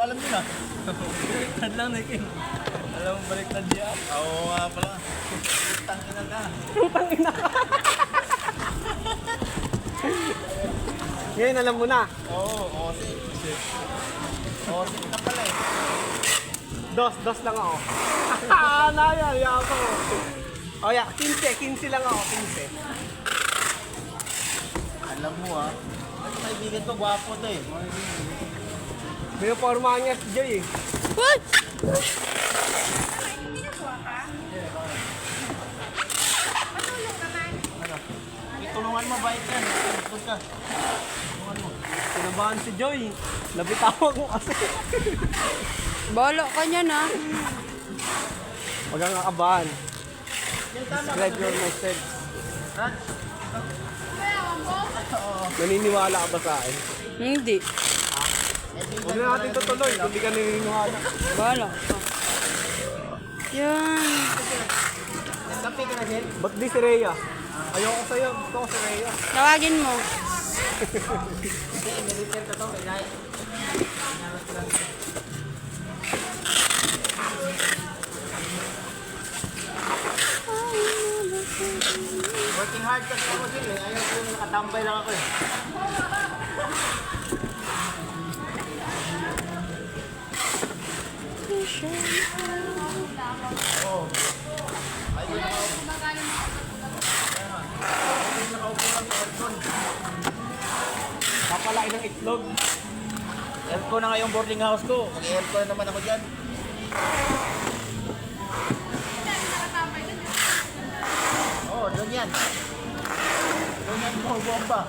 alam nyo na. Baliktad lang na King. Alam mo baliktad diya? Oo nga pala. Utang ina ka. Utang ina ka. Ngayon alam mo na. Oo, Osi. Osi na pala eh. Dos lang ako. Naya, yako. O ya, 15 lang ako, 15. Alam mo ah. Ito kaibigan ko, gwapo to eh. Binapormahan niya si Jay eh. What? Tulungan mo, bait yan. Tulungan ka. Tulungan mo. Kinabahan si Joy. Nabitawag mo kasi. Bolo ka niyan ha. Huwag kang kakabahan. Subscribe your message. Ha? Naniniwala ka ba sa akin? Hindi. Huwag na natin tutuloy. Hindi ka naniniwala. Bolo ka. Yan. Nagkape ka na din? Ba't di si Rhea? Ayoko sa'yo. Gusto ko si Rhea. Tawagin mo. Hindi, niliter ka to. Kaya working hard kasi ako din eh. Ayaw ko yung nakatambay lang ako eh. Oo. Ay, yun nakaupo lang sa aircon. Papalaki ng itlog. Aircon na nga yung boarding house ko. Mag-aircon na naman ako dyan. Oo, doon yan. Doon yan mo, bomba.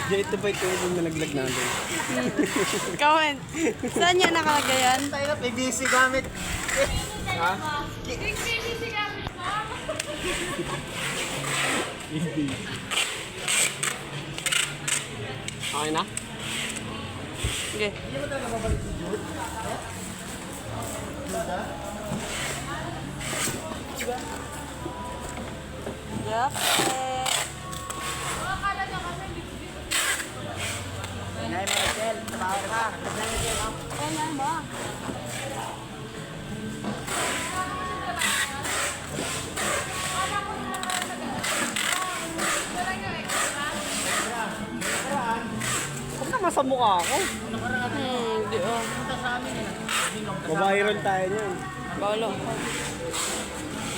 Jay, ito ba ito yung nalaglag natin? Comment. Saan niya nakalagay yan? Tayo na, PVC gamit. Ha? Okay na? Okay. Hindi mo talaga mabalik si Jude? Jude? Yup. Nay, Maricel, trabaho ka. Kailan ba? Huwag naman sa mukha ako. Hindi oh. Punta sa amin eh. Mabahiron tayo niyan. Bolo ka.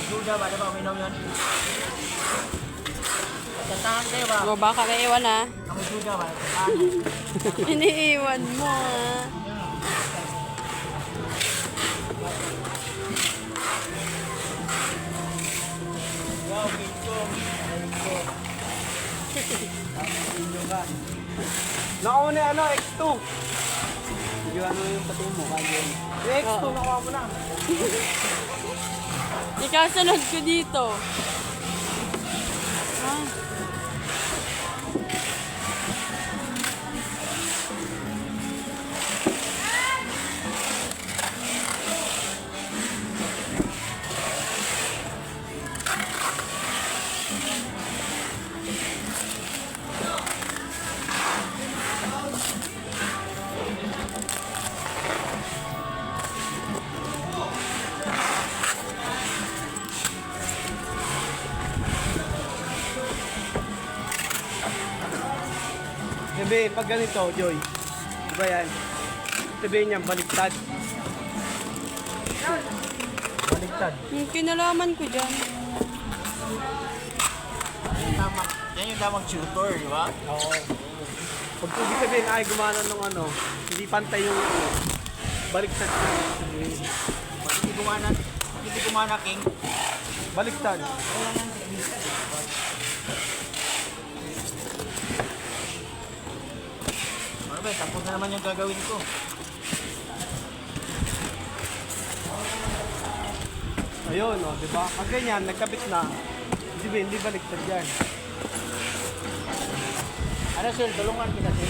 Jude ba? Diba uminom yun? Tantahan kayo ba? O baka may iwan ha. Ako Jude ba? Tantahan. Iniiwan mo ha. Wow, Kinko. Kinko. Nakuha na ano, X2. Hindi ano yung pati mo, kaya yun. Yung X2, Oo. nakuha mo na. Ikasunod ko dito. Ah. Sabi, pag ganito, Joy. Diba yan? Sabihin niya, baliktad. Baliktad. Yung kinalaman ko dyan. Yan yung tamang tutor, di ba? Oo. Pag ibig sabihin ay gumana ng ano, hindi pantay yung ano, baliktad na. Pag hindi gumana, King. Baliktad. Ano ba, tapos na naman yung gagawin ko. Ayun, oh, di ba? Pag ganyan, nagkabit na, hindi baliktad yan. Ano sir, tulungan kita sir.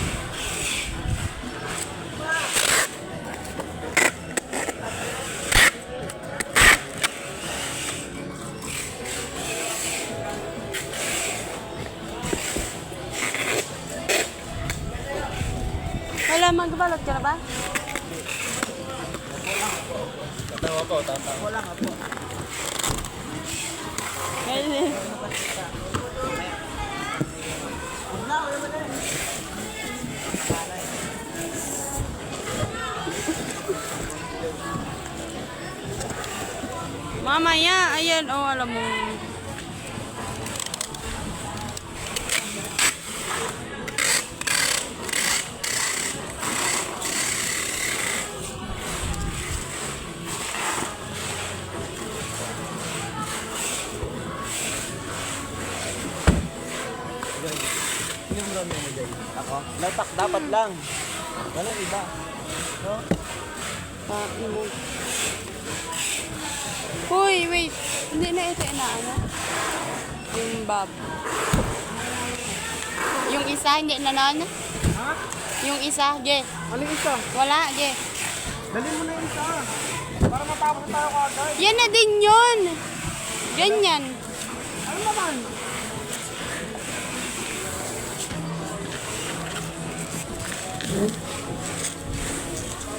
magbalot ka na ba? Tatawa po, tatawa. Wala nga po. Ngayon. Mamaya, ayan, oh, alam mo. Yung rami mo dyan. Ako? Latak dapat lang. Walang iba. No? Mo. Hoy, wait. Hindi na ito inaano. Yung bob. Yung isa, hindi na nan. Ha? Yung isa, ge. Ano yung isa? Wala, ge. Dalhin mo na yung isa. Para matapos na tayo kagad. Yan na din yun. Ganyan. Ano naman?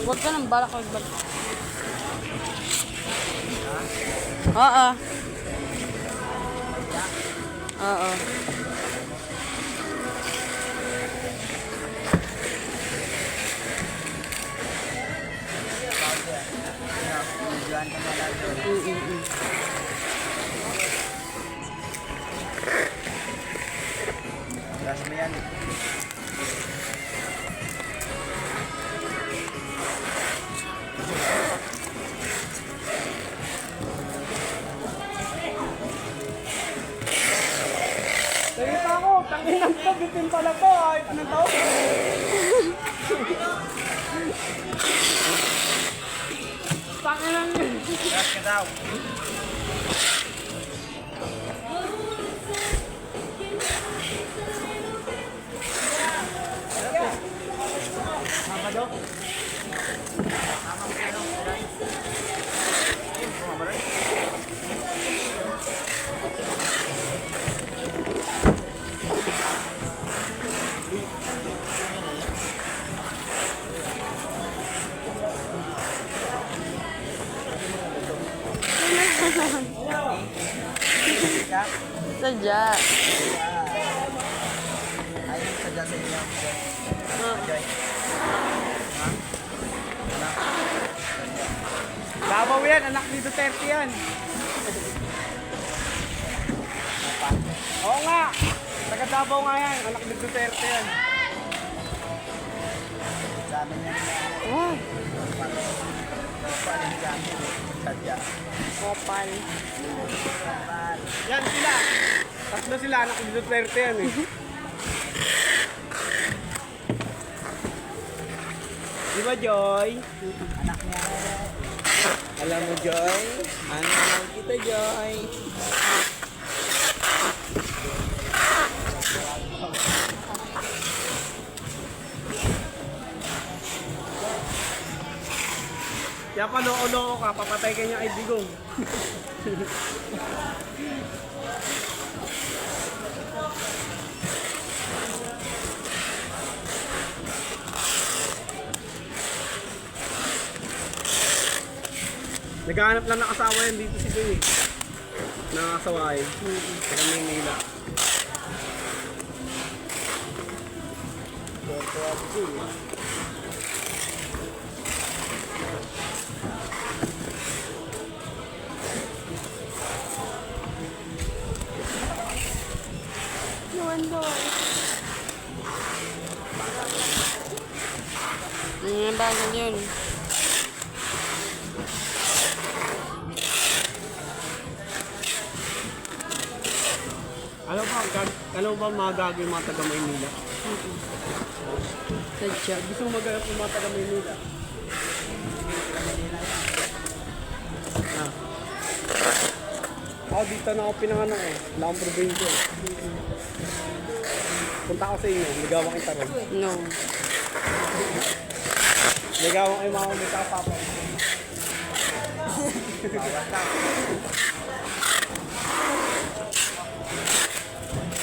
Huwag ka nang balak magbalik. Oo. Oo. Last mo yan. Salita ko, tanginan to, bitin pala to. Ay, anong tao? Tanginan yun. Last ka daw. Sabado? Sadya. Ay, sadya sa inyo. Joy. Davao yan, anak ni Duterte yan. Oo nga, taga Davao nga yan, anak ni Duterte yan. Sa amin yan. Oh, Paling dyan. Sadya. kopal. Yan sila, tatlo sila, anak ni Duterte yan eh. Di ba, Joy? Anak niya. Alam mo, Joy? Ano naman kita, Joy? Kaya pa loko-loko ka, papatay ka niya kay Digong. Naghahanap lang ng asawa yan dito si Joy eh. Nangasawain. Sa Maynila. Luwan doon. Bagal yun. Alam ba mga gagawin mga taga Maynila? Sadya. Gusto mo maghanap ng mga taga Maynila? Ako dito na ako pinanganak eh. Wala akong probinsya eh. Punta ako sa inyo, ligawan kita rin. No. Ligawan kayo mga may kapapa.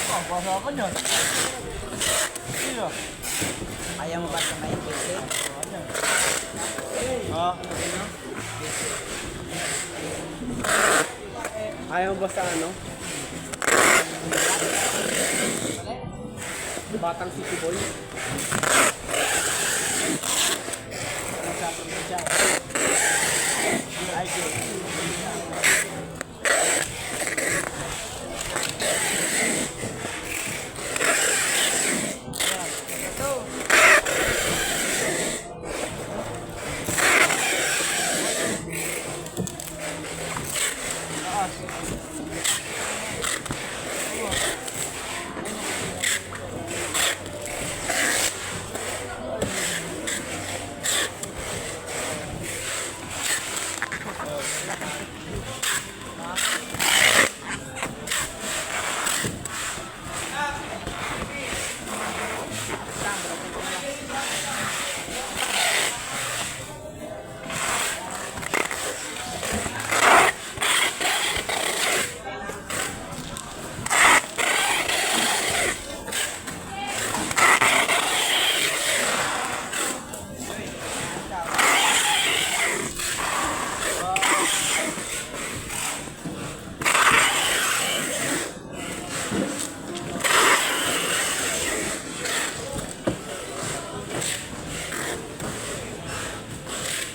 Oh, basa ako nyo. Sino? Ayaw mo ba sa may basic? Oh. Ayaw mo ba sa ano? Batang City Boy.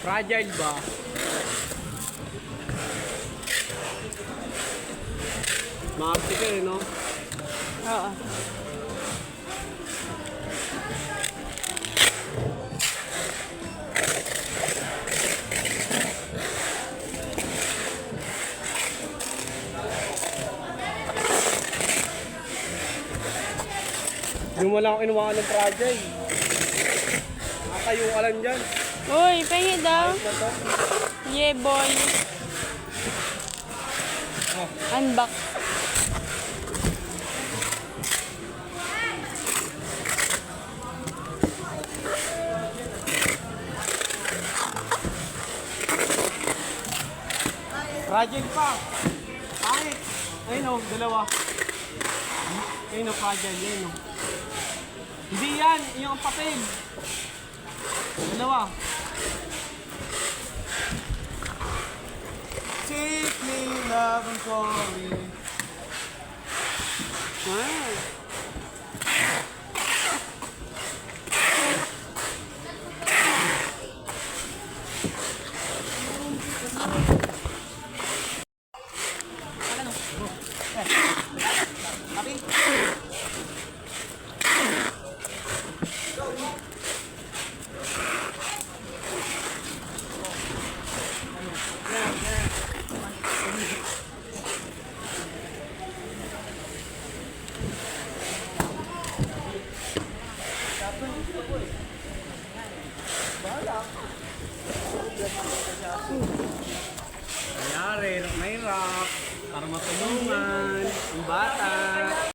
Fragile ba? Maarte ka eh, no? Oo. Yung wala akong inuwakan ng fragile. Nakatayo ka lang dyan. Uy, pengi daw. Na to. Yeah, boy. Unbox. Fragile pa. Pangit. Ayun o, dalawa. Ayun o, fragile. Ayun o. Hindi yan. Yung papel. Dalawa. Take me, love and sorry. Wow. Nangyari, may rock. Para matulungan. Ang bata.